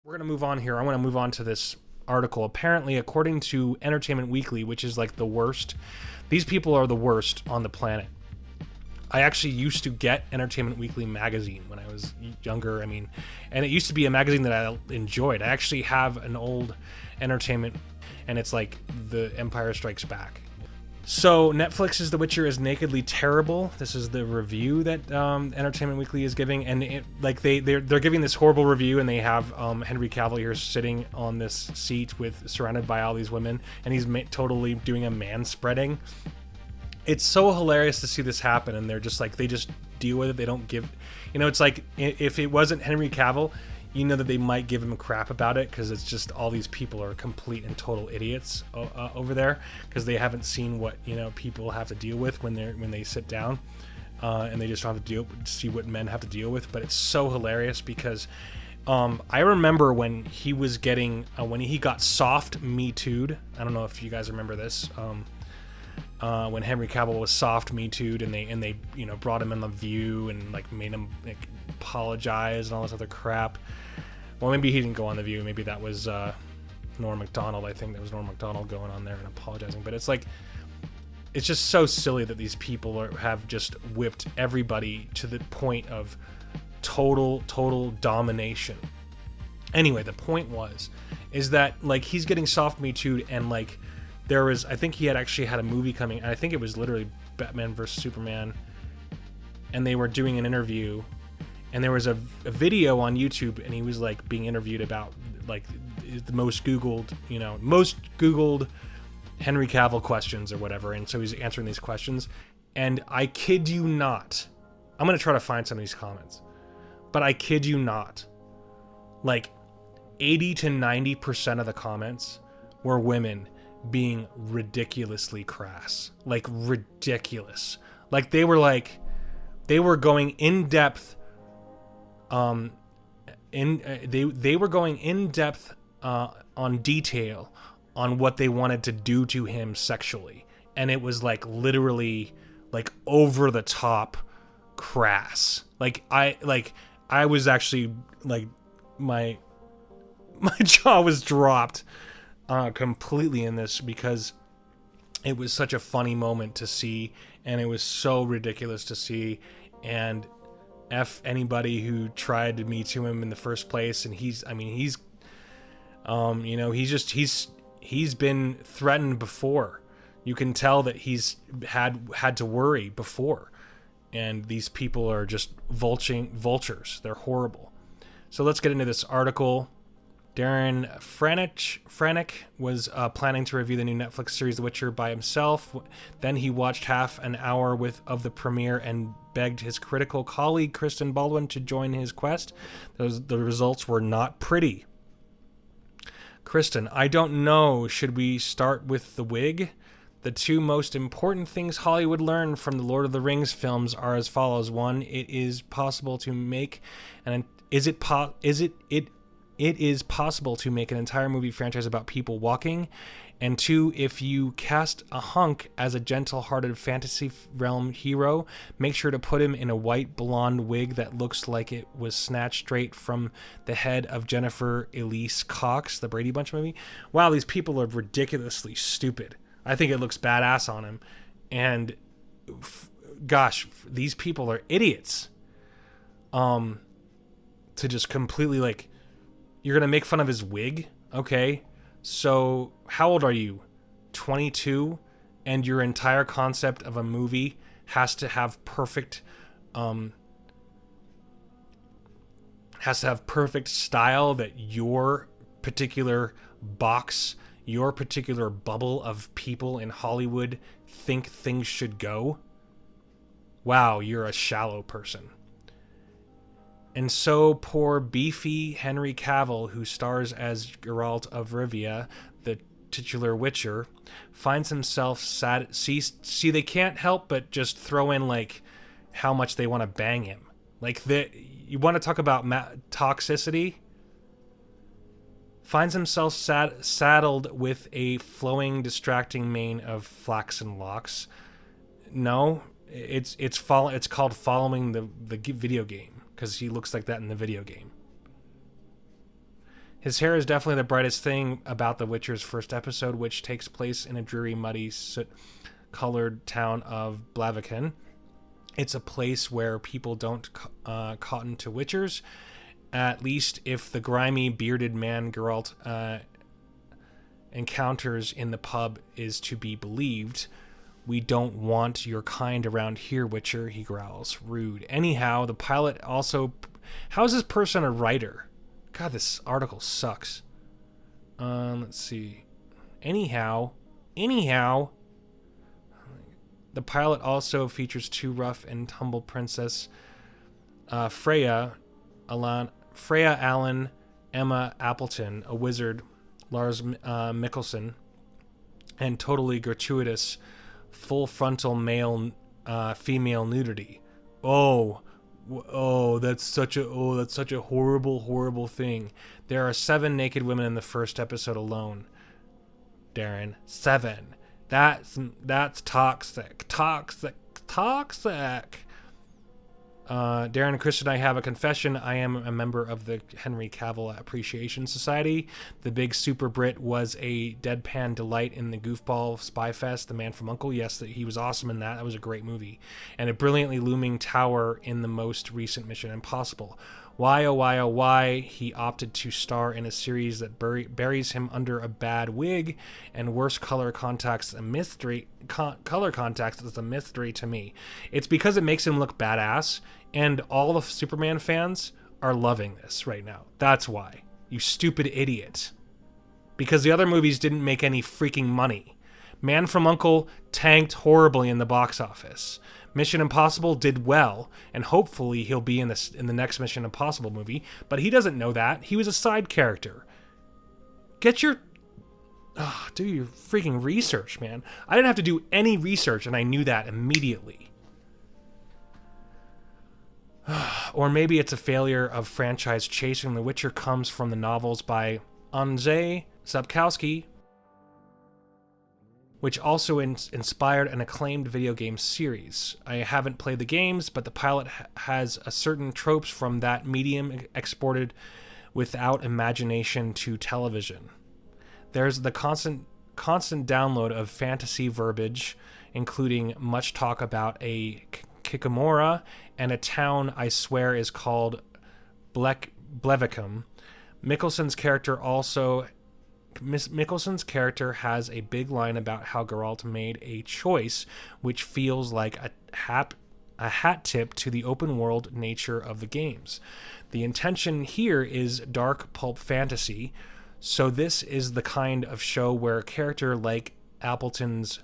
We're going to move on here. I want to move on to this article. Apparently, according to Entertainment Weekly, which is like the worst, these people are the worst on the planet. I actually used to get Entertainment Weekly magazine when I was younger. I mean, and it used to be a magazine that I enjoyed. I actually have an old Entertainment, and it's like The Empire Strikes Back. So Netflix's The Witcher is nakedly terrible. This is the review that Entertainment Weekly is giving, and they're giving this horrible review, and they have Henry Cavill here sitting on this seat surrounded by all these women, and he's totally doing a manspreading. It's so hilarious to see this happen, and they're just like, they just deal with it. They don't give, it's like if it wasn't Henry Cavill, you know that they might give him a crap about it, because it's just all these people are complete and total idiots over there, because they haven't seen what people have to deal with when they sit down, and they just don't have to see what men have to deal with. But it's so hilarious because I remember when he was getting when he got soft Me Too'd. I don't know if you guys remember this. When Henry Cavill was soft Me Too'd, and they brought him in The View and like made him like apologize and all this other crap. Well, maybe he didn't go on The View. Maybe that was Norm Macdonald. I think that was Norm Macdonald going on there and apologizing. But it's like, it's just so silly that these people have just whipped everybody to the point of total domination. Anyway, the point is that like he's getting soft Me Too'd, and like there was, I think he had actually had a movie coming, and I think it was literally Batman vs Superman, and they were doing an interview, and there was a video on YouTube, and he was like being interviewed about like the most googled Henry Cavill questions or whatever, and so he's answering these questions, and I kid you not, I'm gonna try to find some of these comments, but I kid you not, like 80 to 90% of the comments were women being ridiculously crass, like ridiculous, like they were going in depth, they were going in depth on detail on what they wanted to do to him sexually, and it was like literally like over the top crass. Like I was actually like my jaw was dropped completely in this, because it was such a funny moment to see, and it was so ridiculous to see, and F anybody who tried to meet to him in the first place. And he's been threatened before. You can tell that he's had to worry before, and these people are just vultures. They're horrible. So let's get into this article. Darren Franick was planning to review the new Netflix series The Witcher by himself. Then he watched half an hour of the premiere and begged his critical colleague Kristen Baldwin to join his quest. The results were not pretty. Kristen, I don't know. Should we start with the wig? The two most important things Hollywood learned from the Lord of the Rings films are as follows. One, it is possible to make an entire movie franchise about people walking. And two, if you cast a hunk as a gentle-hearted fantasy realm hero, make sure to put him in a white blonde wig that looks like it was snatched straight from the head of Jennifer Elise Cox, the Brady Bunch movie. Wow, these people are ridiculously stupid. I think it looks badass on him. And gosh, these people are idiots. To just completely like, you're going to make fun of his wig? Okay. So how old are you? 22? And your entire concept of a movie has to have perfect style that your particular box, your particular bubble of people in Hollywood think things should go? Wow, you're a shallow person. And so poor beefy Henry Cavill, who stars as Geralt of Rivia, the titular Witcher, finds himself sad. See, they can't help but just throw in like how much they want to bang him. Like you want to talk about toxicity? Finds himself saddled with a flowing, distracting mane of flaxen locks. No, it's called following the video game, because he looks like that in the video game. His hair is definitely the brightest thing about The Witcher's first episode, which takes place in a dreary, muddy, soot-colored town of Blaviken. It's a place where people don't cotton to witchers, at least if the grimy, bearded man Geralt encounters in the pub is to be believed. We don't want your kind around here, Witcher, he growls. Rude. Anyhow, the pilot also... How is this person a writer? God, this article sucks. Let's see. Anyhow, the pilot also features two rough and tumble princess, Freya Allen, Emma Appleton, a wizard, Lars Mikkelsen, and totally gratuitous full frontal male female nudity. That's such a horrible thing. There are 7 naked women in the first episode alone. Darren, 7. That's toxic. Darren and Chris and I have a confession. I am a member of the Henry Cavill Appreciation Society. The big super Brit was a deadpan delight in the goofball Spy Fest, The Man from U.N.C.L.E. Yes, he was awesome in that. That was a great movie. And a brilliantly looming tower in the most recent Mission Impossible. Why he opted to star in a series that buries him under a bad wig and worse color contacts a mystery. Color contacts is a mystery to me. It's because it makes him look badass, and all the Superman fans are loving this right now. That's why. You stupid idiot. Because the other movies didn't make any freaking money. Man from U.N.C.L.E. tanked horribly in the box office. Mission Impossible did well, and hopefully he'll be in the next Mission Impossible movie, but he doesn't know that. He was a side character. Do your freaking research, man. I didn't have to do any research, and I knew that immediately. Or maybe it's a failure of franchise chasing. The Witcher comes from the novels by Andrzej Sapkowski, which also inspired an acclaimed video game series. I haven't played the games, but the pilot has a certain tropes from that medium exported without imagination to television. There's the constant download of fantasy verbiage, including much talk about a Kikamora and a town I swear is called Blevikum. Mikkelsen's character has a big line about how Geralt made a choice which feels like a hat tip to the open world nature of the games. The intention here is dark pulp fantasy, so this is the kind of show where a character like Appleton's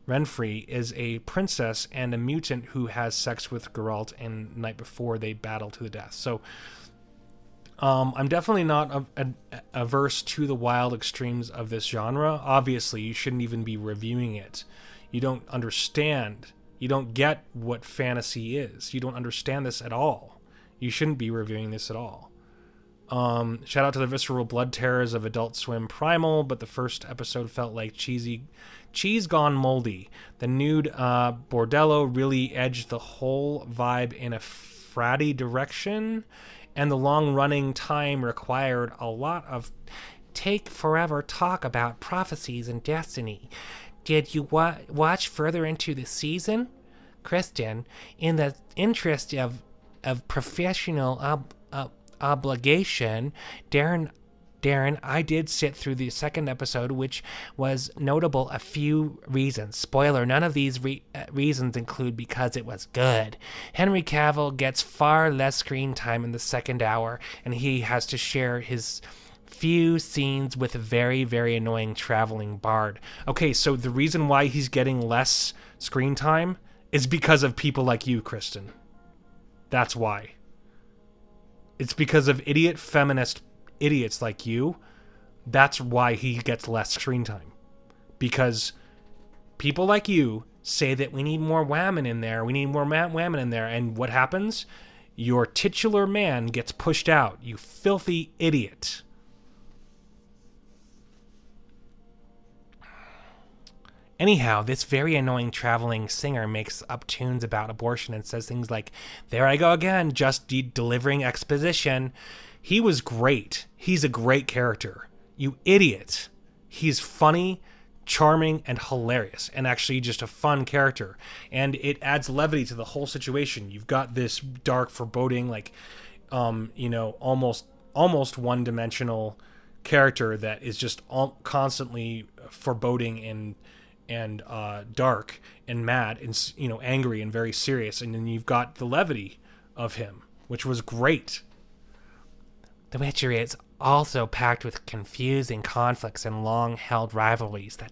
Renfri is a princess and a mutant who has sex with Geralt and night before they battle to the death. So I'm definitely not averse to the wild extremes of this genre. Obviously, you shouldn't even be reviewing it. You don't understand. You don't get what fantasy is. You don't understand this at all. You shouldn't be reviewing this at all. Shout out to the visceral blood terrors of Adult Swim Primal, but the first episode felt like cheese gone moldy. The nude bordello really edged the whole vibe in a fratty direction, and the long-running time required a lot of take forever talk about prophecies and destiny. Did you watch further into the season? Kristen, in the interest of professional obligation, Darren, I did sit through the second episode, which was notable a few reasons. Spoiler, none of these reasons include because it was good. Henry Cavill gets far less screen time in the second hour, and he has to share his few scenes with a very, very annoying traveling bard. Okay, so the reason why he's getting less screen time is because of people like you, Kristen. That's why. It's because of idiot feminist idiots like you. That's why he gets less screen time. Because people like you say that we need more women in there, and what happens? Your titular man gets pushed out, you filthy idiot. Anyhow, this very annoying traveling singer makes up tunes about abortion and says things like, "There I go again, just delivering exposition." He was great. He's a great character. You idiot. He's funny, charming, and hilarious, and actually just a fun character. And it adds levity to the whole situation. You've got this dark, foreboding, like, almost one-dimensional character that is just constantly foreboding and dark and mad and angry and very serious. And then you've got the levity of him, which was great. The Witcher is also packed with confusing conflicts and long-held rivalries that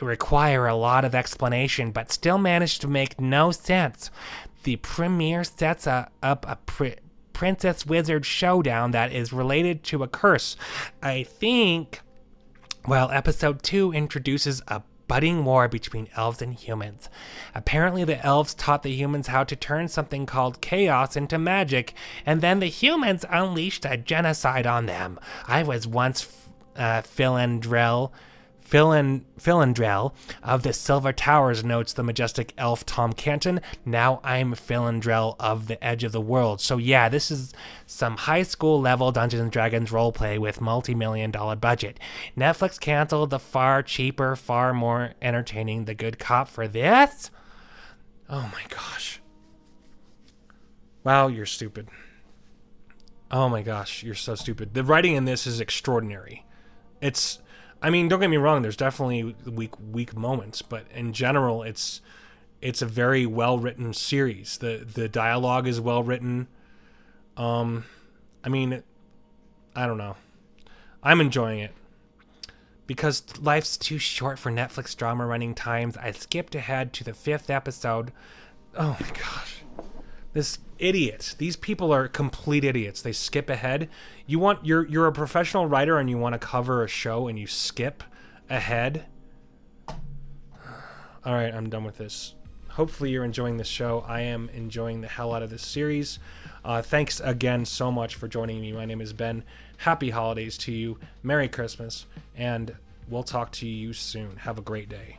require a lot of explanation, but still manage to make no sense. The premiere sets up a princess wizard showdown that is related to a curse. I think, episode 2 introduces a budding war between elves and humans. Apparently the elves taught the humans how to turn something called chaos into magic, and then the humans unleashed a genocide on them. I was once Philandrel of the Silver Towers, notes the majestic elf Tom Canton. Now I'm Philandrel of the Edge of the World. So yeah, this is some high school level Dungeons & Dragons roleplay with multi-million-dollar budget. Netflix canceled the far cheaper, far more entertaining The Good Cop for this? Oh my gosh. Wow, you're stupid. Oh my gosh, you're so stupid. The writing in this is extraordinary. Don't get me wrong, there's definitely weak moments, but in general, it's a very well-written series. The dialogue is well-written. I don't know. I'm enjoying it. Because life's too short for Netflix drama running times, I skipped ahead to the 5th episode. Oh my gosh. This idiot. These people are complete idiots. They skip ahead. You're a professional writer and you want to cover a show and you skip ahead. All right, I'm done with this. Hopefully you're enjoying this show. I am enjoying the hell out of this series. Thanks again so much for joining me. My name is Ben. Happy holidays to you. Merry Christmas. And we'll talk to you soon. Have a great day.